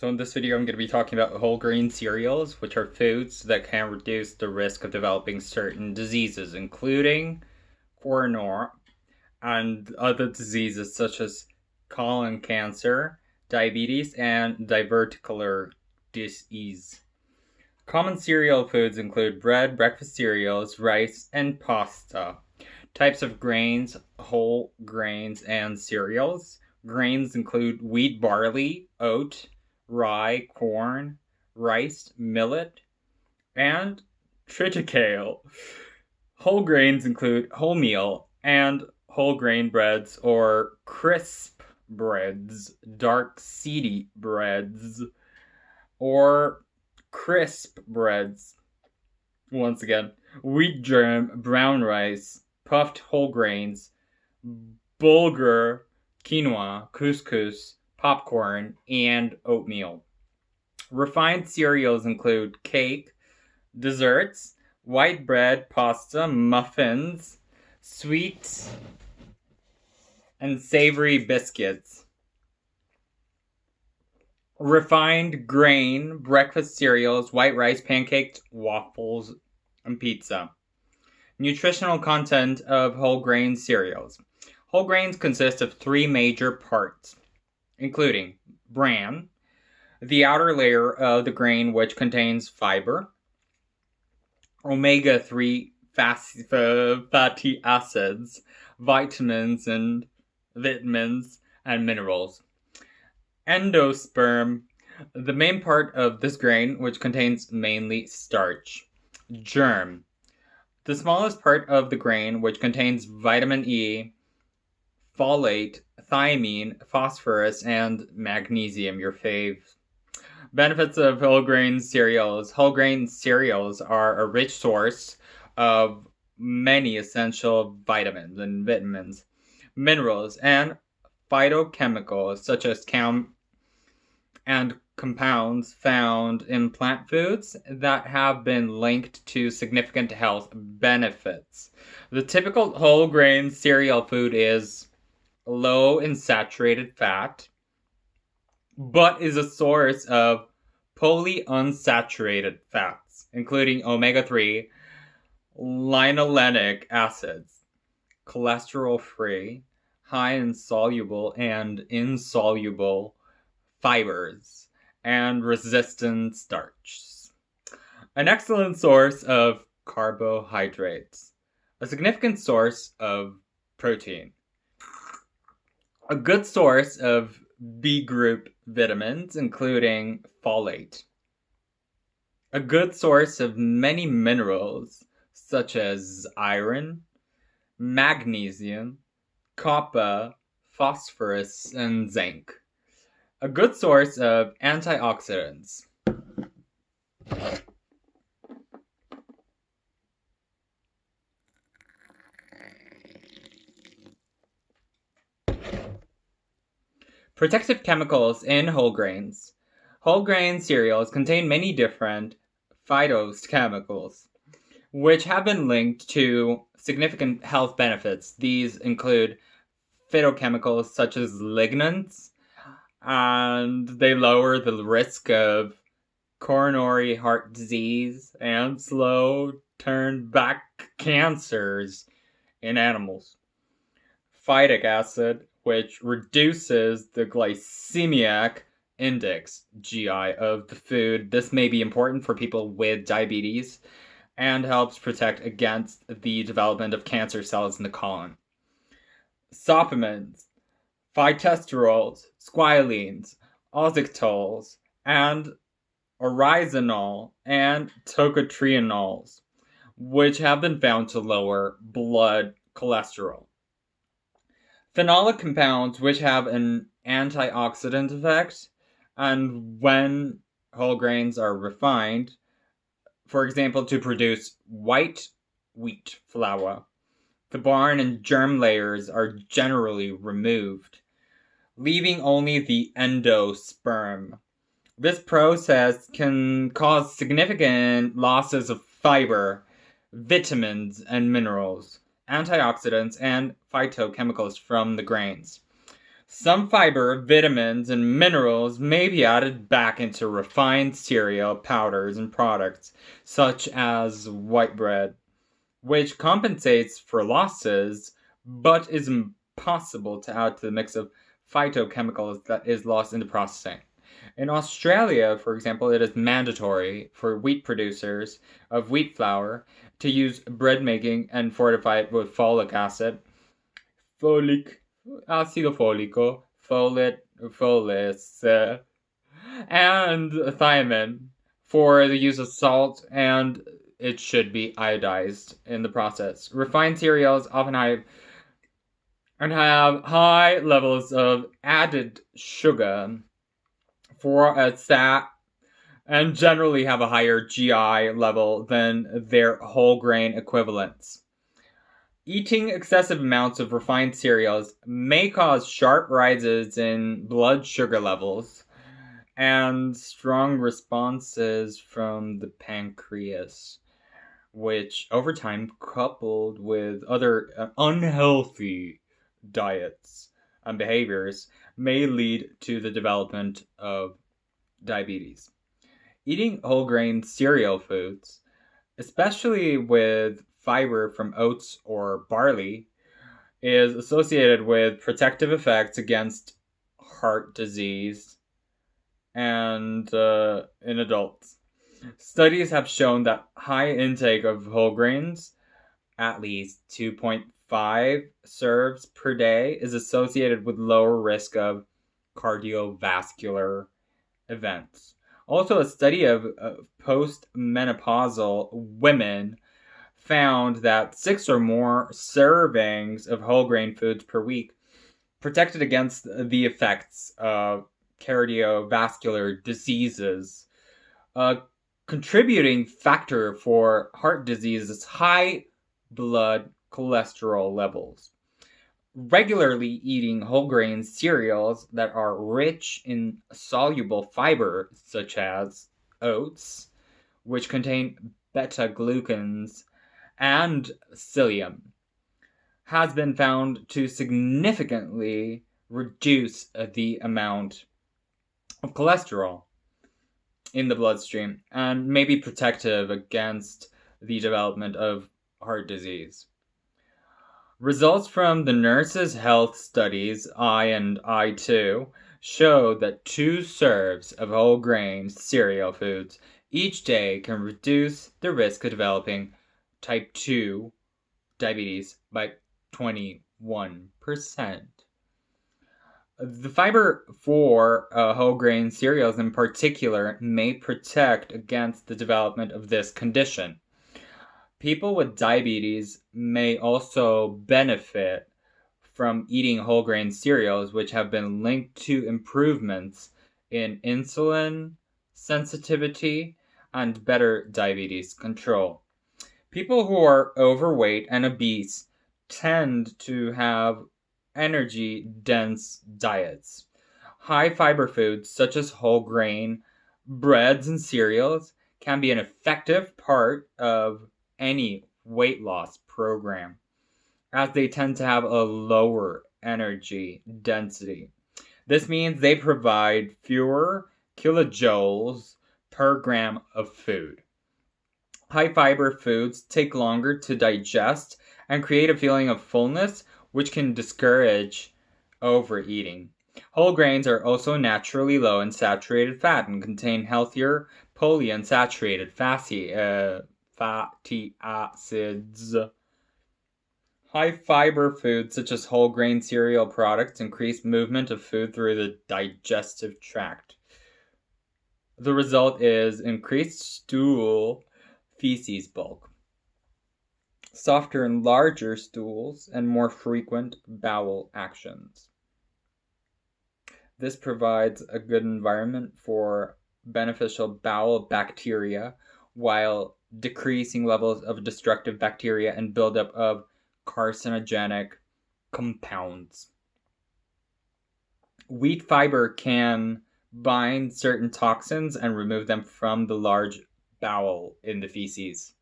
So in this video, I'm going to be talking about whole grain cereals, which are foods that can reduce the risk of developing certain diseases, including coronary and other diseases such as colon cancer, diabetes, and diverticular disease. Common cereal foods include bread, breakfast cereals, rice, and pasta. Types of grains, whole grains, and cereals. Grains include wheat, barley, oat, rye, corn, rice, millet, and triticale. Whole grains include wholemeal and whole grain breads or crisp breads, dark seedy breads, or crisp breads. Once again, wheat germ, brown rice, puffed whole grains, bulgur, quinoa, couscous, popcorn, and oatmeal. Refined cereals include cake, desserts, white bread, pasta, muffins, sweet and savory biscuits. Refined grain, breakfast cereals, white rice, pancakes, waffles, and pizza. Nutritional content of whole grain cereals. Whole grains consist of three major parts, including bran, the outer layer of the grain which contains fiber, omega-3 fatty acids, vitamins and minerals. Endosperm, the main part of this grain which contains mainly starch. Germ, the smallest part of the grain which contains vitamin E, folate, thiamine, phosphorus, and magnesium, your fave. Benefits of whole grain cereals. Whole grain cereals are a rich source of many essential vitamins, minerals, and phytochemicals such as and compounds found in plant foods that have been linked to significant health benefits. The typical whole grain cereal food is low in saturated fat, but is a source of polyunsaturated fats, including omega-3, linolenic acids, cholesterol-free, high in soluble and insoluble fibers, and resistant starches. An excellent source of carbohydrates. A significant source of protein. A good source of B group vitamins, including folate. A good source of many minerals, such as iron, magnesium, copper, phosphorus, and zinc. A good source of antioxidants. Protective chemicals in whole grains. Whole grain cereals contain many different phytochemicals, which have been linked to significant health benefits. These include phytochemicals such as lignans, and they lower the risk of coronary heart disease and slow turn back cancers in animals. Phytic acid, which reduces the glycemic index, GI, of the food. This may be important for people with diabetes and helps protect against the development of cancer cells in the colon. Supplements, phytesterols, squalene, oxytols, and oryzanol and tocotrienols, which have been found to lower blood cholesterol. Phenolic compounds, which have an antioxidant effect, and when whole grains are refined, for example, to produce white wheat flour, the bran and germ layers are generally removed, leaving only the endosperm. This process can cause significant losses of fiber, vitamins and minerals, antioxidants, and phytochemicals from the grains. Some fiber, vitamins, and minerals may be added back into refined cereal, powders, and products, such as white bread, which compensates for losses, but is impossible to add to the mix of phytochemicals that is lost in the processing. In Australia, for example, it is mandatory for wheat producers of wheat flour to use bread making and fortify it with folic acid, folic, ácido fólico, folis, and thiamine for the use of salt, and it should be iodized in the process. Refined cereals often have high levels of added sugar for a sat and generally have a higher GI level than their whole grain equivalents. Eating excessive amounts of refined cereals may cause sharp rises in blood sugar levels and strong responses from the pancreas, which over time, coupled with other unhealthy diets and behaviors, may lead to the development of diabetes. Eating whole grain cereal foods, especially with fiber from oats or barley, is associated with protective effects against heart disease and in adults. Studies have shown that high intake of whole grains, at least 2.5 serves per day, is associated with lower risk of cardiovascular events. Also, a study of postmenopausal women found that 6 or more servings of whole grain foods per week protected against the effects of cardiovascular diseases. A contributing factor for heart disease is high blood cholesterol levels. Regularly eating whole grain cereals that are rich in soluble fiber, such as oats, which contain beta-glucans and psyllium, has been found to significantly reduce the amount of cholesterol in the bloodstream and may be protective against the development of heart disease. Results from the Nurses' Health Studies I and I2 show that 2 serves of whole grain cereal foods each day can reduce the risk of developing type 2 diabetes by 21%. The fiber for whole grain cereals in particular may protect against the development of this condition. People with diabetes may also benefit from eating whole grain cereals, which have been linked to improvements in insulin sensitivity and better diabetes control. People who are overweight and obese tend to have energy-dense diets. High-fiber foods such as whole grain, breads, and cereals can be an effective part of any weight loss program, as they tend to have a lower energy density. This means they provide fewer kilojoules per gram of food. High fiber foods take longer to digest and create a feeling of fullness, which can discourage overeating. Whole grains are also naturally low in saturated fat and contain healthier polyunsaturated fatty acids. High fiber foods such as whole grain cereal products increase movement of food through the digestive tract. The result is increased stool feces bulk, softer and larger stools, and more frequent bowel actions. This provides a good environment for beneficial bowel bacteria while decreasing levels of destructive bacteria and buildup of carcinogenic compounds. Wheat fiber can bind certain toxins and remove them from the large bowel in the feces.